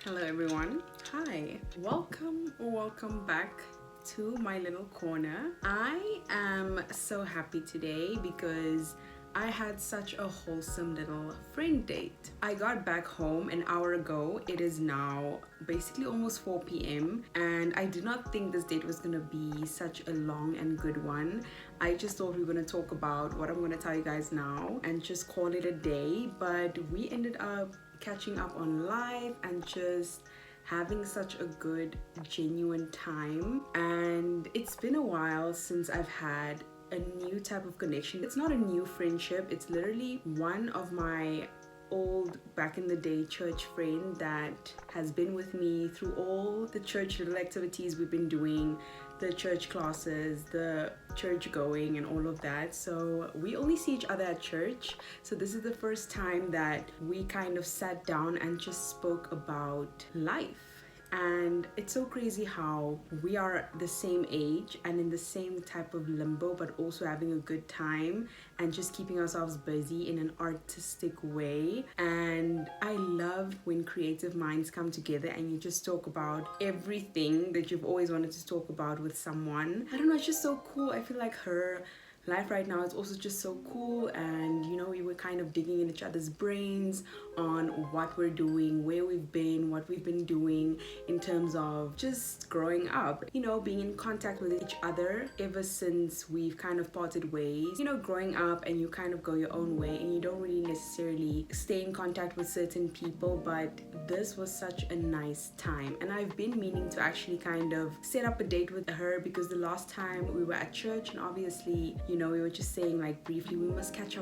Hello everyone. Hi, welcome back to my little corner. I am so happy today because I had such a wholesome little friend date. I got back home an hour ago. It is now basically almost 4 p.m. and I did not think this date was gonna be such a long and good one. I just thought we were gonna talk about what I'm gonna tell you guys now and just call it a day, but we ended up catching up on life and just having such a good, genuine time. And it's been a while since I've had a new type of connection. It's not a new friendship, it's literally one of my old back in the day church friend that has been with me through all the church little activities we've been doing, the church classes, the church going and all of that. So we only see each other at church, so this is the first time that we kind of sat down and just spoke about life. And it's so crazy how we are the same age and in the same type of limbo, but also having a good time and just keeping ourselves busy in an artistic way. And I love when creative minds come together and you just talk about everything that you've always wanted to talk about with someone. I don't know, it's just so cool. I feel like her life right now is also just so cool, and you know, we were kind of digging in each other's brains on what we're doing, where we've been, what we've been doing in terms of just growing up, you know, being in contact with each other ever since we've kind of parted ways. You know, growing up and you kind of go your own way and you don't really necessarily stay in contact with certain people, but this was such a nice time. And I've been meaning to actually kind of set up a date with her because the last time we were at church, and obviously, you know, we were just saying like briefly, we must catch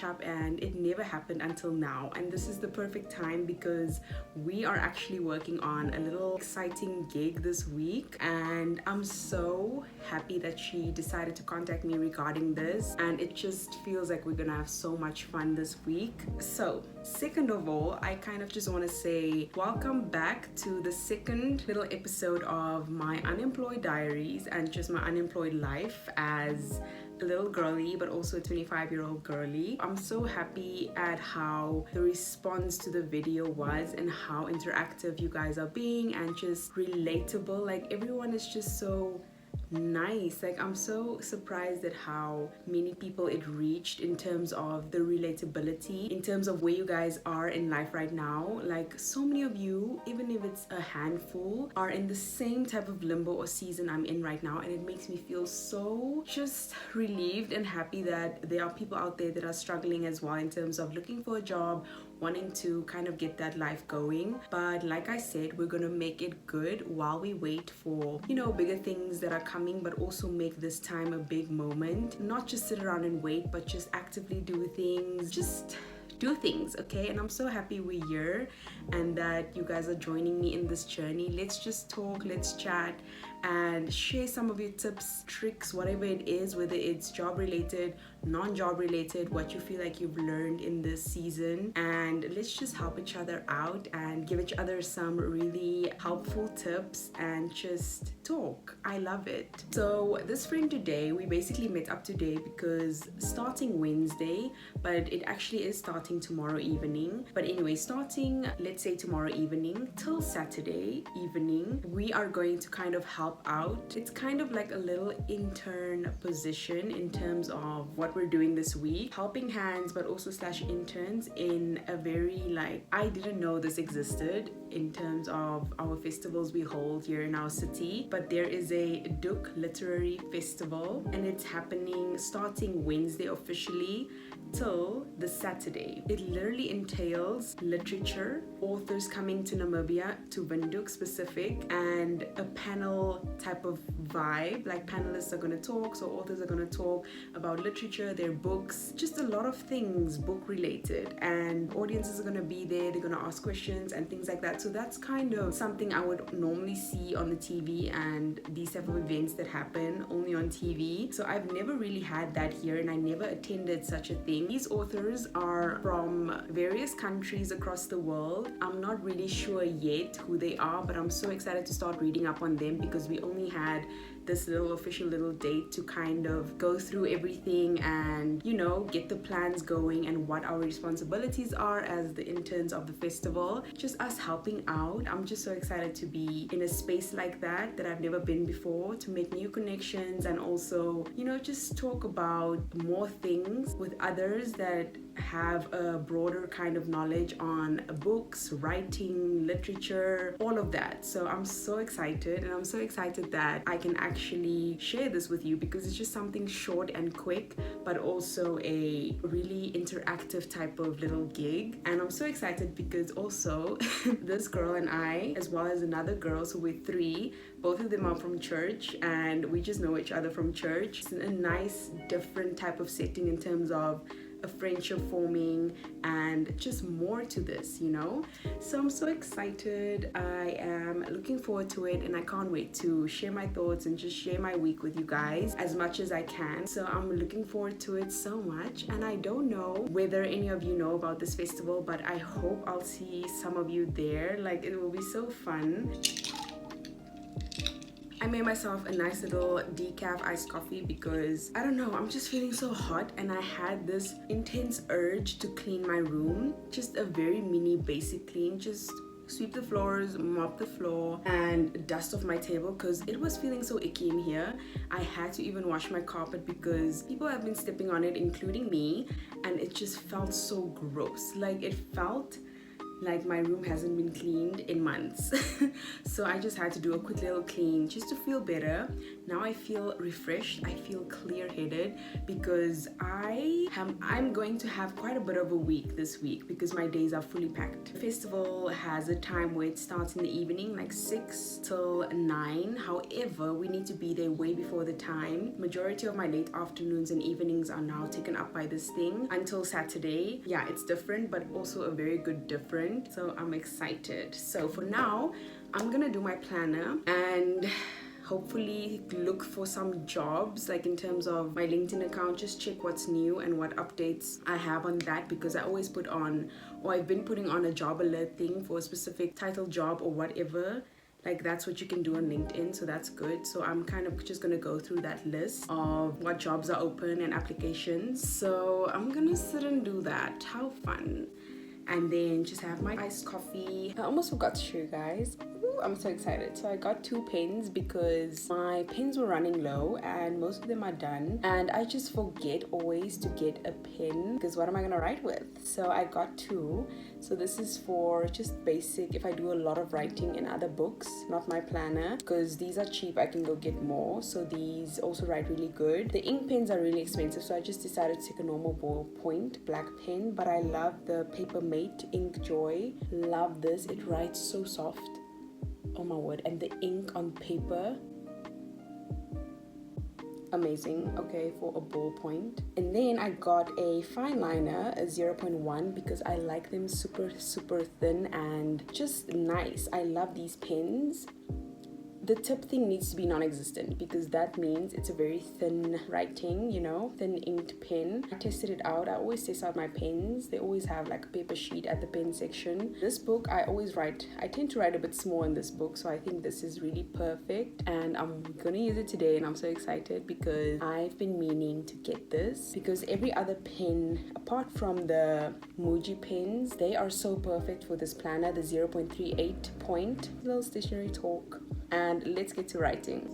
up, and it never happened until now. And this is the perfect time because we are actually working on a little exciting gig this week, and I'm so happy that she decided to contact me regarding this, and it just feels like we're gonna have so much fun this week. So second of all, I kind of just want to say welcome back to the second little episode of my unemployed diaries and just my unemployed life as a little girly, but also a 25-year-old girly. I'm so happy at how the response to the video was and how interactive you guys are being and just relatable. Like, everyone is just so nice. Like, I'm so surprised at how many people it reached in terms of the relatability, in terms of where you guys are in life right now. Like, so many of you, even if it's a handful, are in the same type of limbo or season I'm in right now, and it makes me feel so just relieved and happy that there are people out there that are struggling as well in terms of looking for a job, wanting to kind of get that life going. But like I said, we're gonna make it good while we wait for, you know, bigger things that are coming, but also make this time a big moment. Not just sit around and wait, but just actively do things. Just do things, okay? And I'm so happy we're here and that you guys are joining me in this journey. Let's just talk, let's chat, and share some of your tips, tricks, whatever it is, whether it's job related, non-job related, what you feel like you've learned in this season. And let's just help each other out and give each other some really helpful tips and just talk. I love it. So this friend today, we basically met up today because starting Wednesday, but it actually is starting tomorrow evening. But anyway, starting, let's say tomorrow evening till Saturday evening, we are going to kind of help out. It's kind of like a little intern position in terms of what we're doing this week, helping hands, but also slash interns in a very, like, I didn't know this existed in terms of our festivals we hold here in our city, but there is a Duke Literary Festival and it's happening starting Wednesday officially till the Saturday. It literally entails literature, authors coming to Namibia, to Windhoek specific, and a panel type of vibe. Like, panelists are going to talk, so authors are going to talk about literature, their books, just a lot of things book related, and audiences are going to be there, they're going to ask questions and things like that. So that's kind of something I would normally see on the TV, and these type of events that happen only on TV. So I've never really had that here, and I never attended such a thing. These authors are from various countries across the world. I'm not really sure yet who they are, but I'm so excited to start reading up on them because we only had this little official little date to kind of go through everything and, you know, get the plans going and what our responsibilities are as the interns of the festival. Just us helping out. I'm just so excited to be in a space like that I've never been before, to make new connections and also, you know, just talk about more things with others that have a broader kind of knowledge on books, writing, literature, all of that. So I'm so excited, and I'm so excited that I can actually share this with you because it's just something short and quick, but also a really interactive type of little gig. And I'm so excited because also this girl and I, as well as another girl, so we're three, both of them are from church and we just know each other from church. It's a nice different type of setting in terms of a friendship forming and just more to this, you know. So I'm so excited. I am looking forward to it, and I can't wait to share my thoughts and just share my week with you guys as much as I can. So I'm looking forward to it so much, and I don't know whether any of you know about this festival, but I hope I'll see some of you there. Like, it will be so fun. I made myself a nice little decaf iced coffee because, I don't know, I'm just feeling so hot and I had this intense urge to clean my room. Just a very mini basic clean, just sweep the floors, mop the floor, and dust off my table because it was feeling so icky in here. I had to even wash my carpet because people have been stepping on it, including me, and it just felt so gross. Like, it felt like my room hasn't been cleaned in months. So I just had to do a quick little clean just to feel better. Now I feel refreshed, I feel clear-headed because I'm going to have quite a bit of a week this week because my days are fully packed. The festival has a time where it starts in the evening, like 6 till 9. However, we need to be there way before the time. Majority of my late afternoons and evenings are now taken up by this thing until Saturday. Yeah, it's different, but also a very good different. So I'm excited. So for now, I'm gonna do my planner and hopefully look for some jobs, like in terms of my LinkedIn account, just check what's new and what updates I have on that, because I always put on, or I've been putting on, a job alert thing for a specific title job or whatever. Like, that's what you can do on LinkedIn, so that's good. So I'm kind of just gonna go through that list of what jobs are open and applications. So I'm gonna sit and do that. How fun. And then just have my iced coffee. I almost forgot to show you guys. Ooh, I'm so excited. So I got 2 pens because my pens were running low and most of them are done. And I just forget always to get a pen because what am I gonna write with? So I got 2. So this is for just basic if I do a lot of writing in other books, not my planner, because these are cheap. I can go get more. So these also write really good. The ink pens are really expensive, so I just decided to take a normal ballpoint black pen, but I love the Paper Mate Ink Joy. Love this. It writes so soft. Oh my word. And the ink on paper, amazing. Okay, for a ballpoint. And then I got a fine liner, a 0.1, because I like them super thin and just nice. I love these pens. The tip thing needs to be non-existent because that means it's a very thin writing, you know, thin inked pen. I tested it out. I always test out my pens. They always have like a paper sheet at the pen section. This book, I tend to write a bit small in this book, so I think this is really perfect and I'm gonna use it today, and I'm so excited because I've been meaning to get this because every other pen, apart from the Muji pens, they are so perfect for this planner, the 0.38 point. Little stationery talk. And let's get to writing.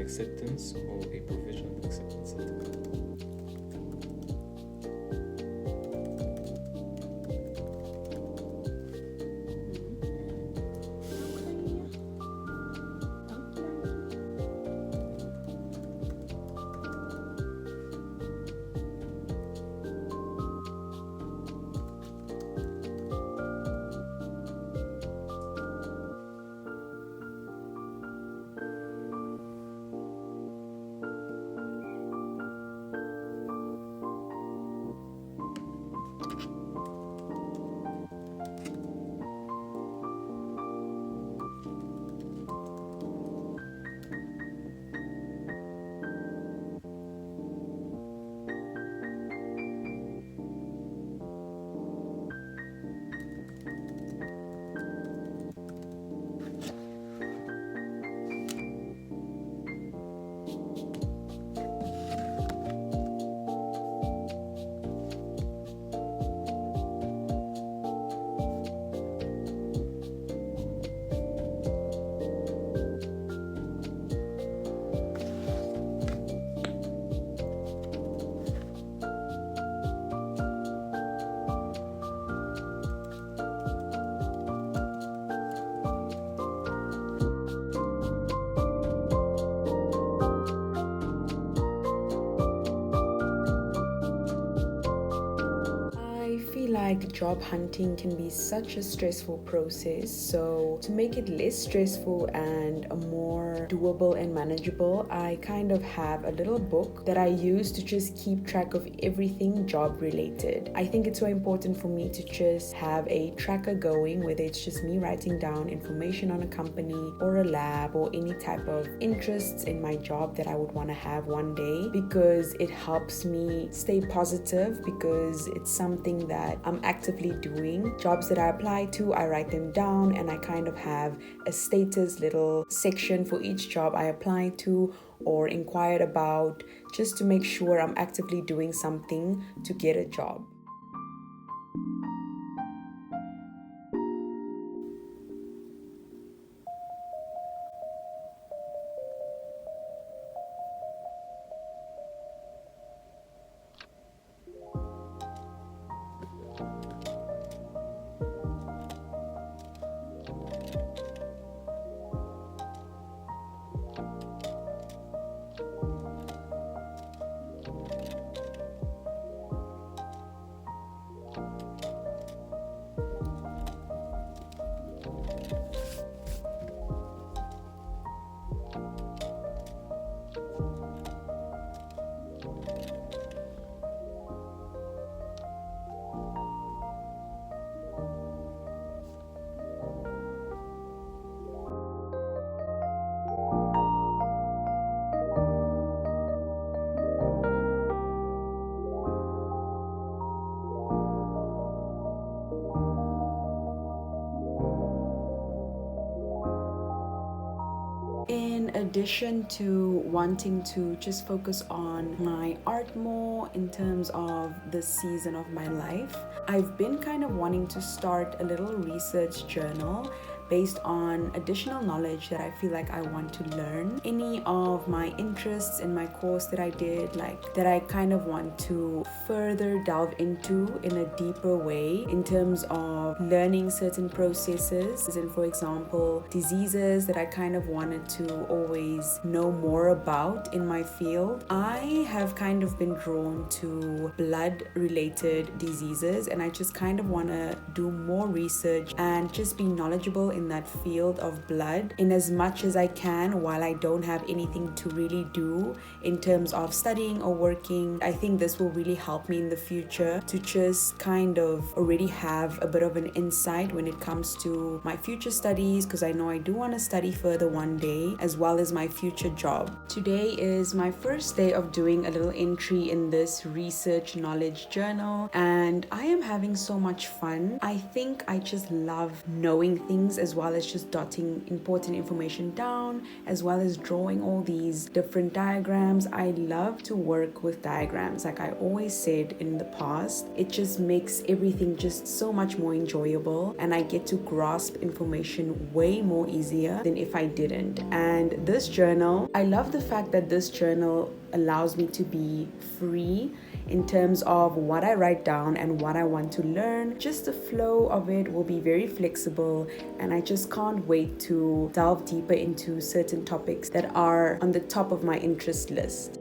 acceptance or a provisional acceptance certificate. Like job hunting can be such a stressful process, so to make it less stressful and more doable and manageable, I kind of have a little book that I use to just keep track of everything job related. I think it's so important for me to just have a tracker going, whether it's just me writing down information on a company or a lab or any type of interests in my job that I would want to have one day, because it helps me stay positive, because it's something that I'm actively doing. Jobs that I apply to, I write them down, and I kind of have a status little section for each job I apply to or inquired about, just to make sure I'm actively doing something to get a job. In addition to wanting to just focus on my art more in terms of this season of my life, I've been kind of wanting to start a little research journal based on additional knowledge that I feel like I want to learn. Any of my interests in my course that I did, like that I kind of want to further delve into in a deeper way in terms of learning certain processes. And for example, diseases that I kind of wanted to always know more about in my field. I have kind of been drawn to blood-related diseases, and I just kind of want to do more research and just be knowledgeable in that field of blood in as much as I can while I don't have anything to really do in terms of studying or working. I think this will really help me in the future to just kind of already have a bit of an insight when it comes to my future studies, because I know I do want to study further one day, as well as my future job. Today is my first day of doing a little entry in this research knowledge journal, and I am having so much fun. I think I just love knowing things as as well as just dotting important information down, as well as drawing all these different diagrams. I love to work with diagrams. Like I always said in the past, it just makes everything just so much more enjoyable, and I get to grasp information way more easier than if I didn't. And this journal, I love the fact that this journal allows me to be free in terms of what I write down and what I want to learn. Just the flow of it will be very flexible, and I just can't wait to delve deeper into certain topics that are on the top of my interest list.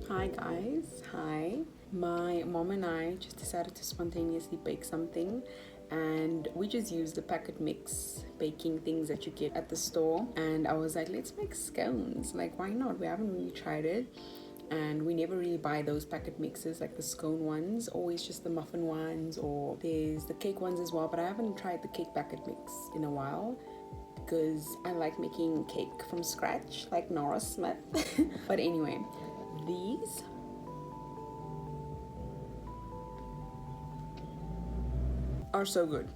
Hi guys, hi. My mom and I just decided to spontaneously bake something, and we just used the packet mix baking things that you get at the store, and I was like, let's make scones. Like, why not? We haven't really tried it, and we never really buy those packet mixes like the scone ones, always just the muffin ones, or there's the cake ones as well, but I haven't tried the cake packet mix in a while because I like making cake from scratch like Nora Smith. But anyway, these are so good.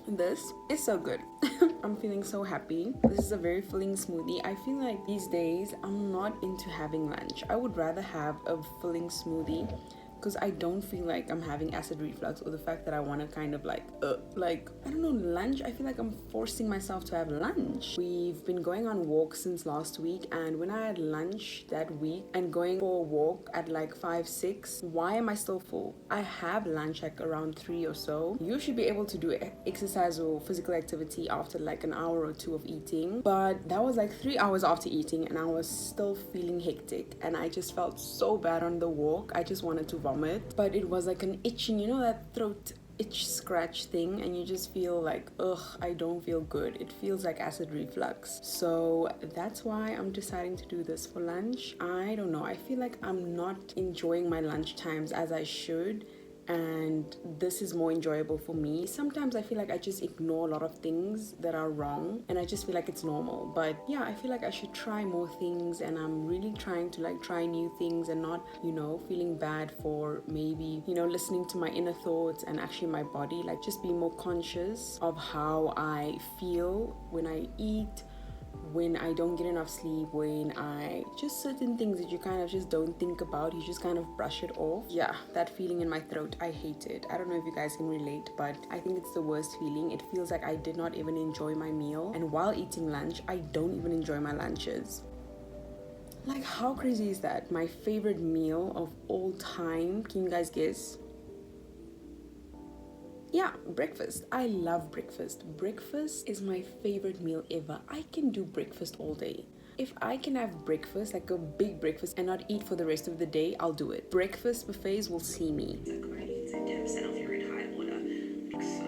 This is so good. I'm feeling so happy. This is a very filling smoothie. I feel like these days I'm not into having lunch. I would rather have a filling smoothie because I don't feel like I'm having acid reflux, or the fact that I want to kind of like I don't know, lunch. I feel like I'm forcing myself to have lunch. We've been going on walks since last week, and when I had lunch that week and going for a walk at like 5-6, why am I still full? I have lunch like around 3 or so. You should be able to do exercise or physical activity after like an hour or two of eating, but that was like 3 hours after eating, and I was still feeling hectic, and I just felt so bad on the walk. I just wanted to vomit, but it was like an itching, you know, that throat itch scratch thing, and you just feel like, ugh, I don't feel good. It feels like acid reflux. So that's why I'm deciding to do this for lunch. I don't know, I feel like I'm not enjoying my lunch times as I should, and this is more enjoyable for me. Sometimes I feel like I just ignore a lot of things that are wrong, and I just feel like it's normal. But yeah, I feel like I should try more things, and I'm really trying to like try new things and not, you know, feeling bad for maybe, you know, listening to my inner thoughts and actually my body, like just be more conscious of how I feel when I eat, when I don't get enough sleep, when I just certain things that you kind of just don't think about, you just kind of brush it off. Yeah, that feeling in my throat, I hate it. I don't know if you guys can relate, but I think it's the worst feeling. It feels like I did not even enjoy my meal, and while eating lunch, I don't even enjoy my lunches. Like, how crazy is that? My favorite meal of all time, can you guys guess? Yeah, breakfast. I love breakfast. Breakfast is my favorite meal ever. I can do breakfast all day. If I can have breakfast, like a big breakfast, and not eat for the rest of the day, I'll do it. Breakfast buffets will see me. It's a 10% off your entire order. So,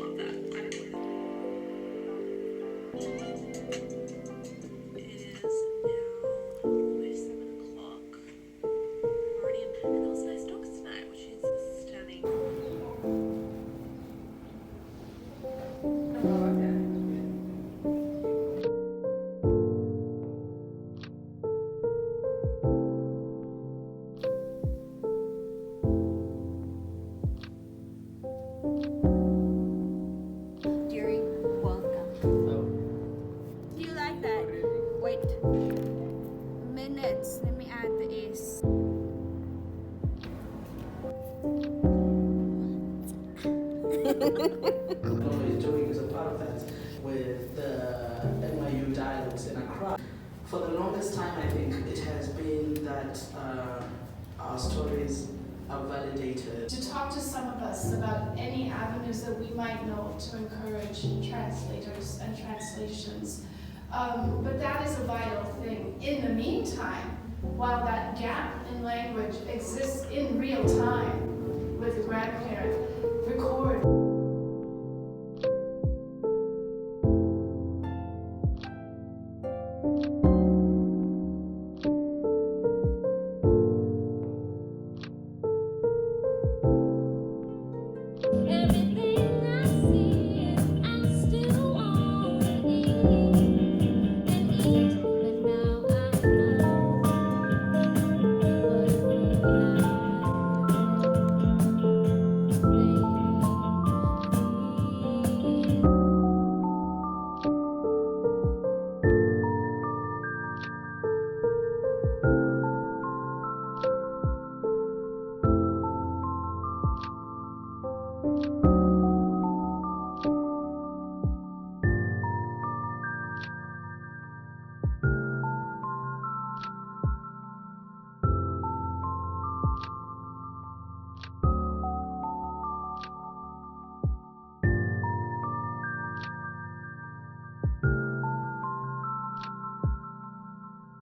love that. I don't know. It is now almost 7 o'clock. We're already in, and there was nice dogs tonight, which is stunning. Always doing as a part of that with the NYU dialogues in Accra. For the longest time, I think it has been that our stories are validated. To talk to some of us about any avenues that we might know to encourage translators and translations. But that is a vital thing. In the meantime, while that gap in language exists in real time with a grandparent, record.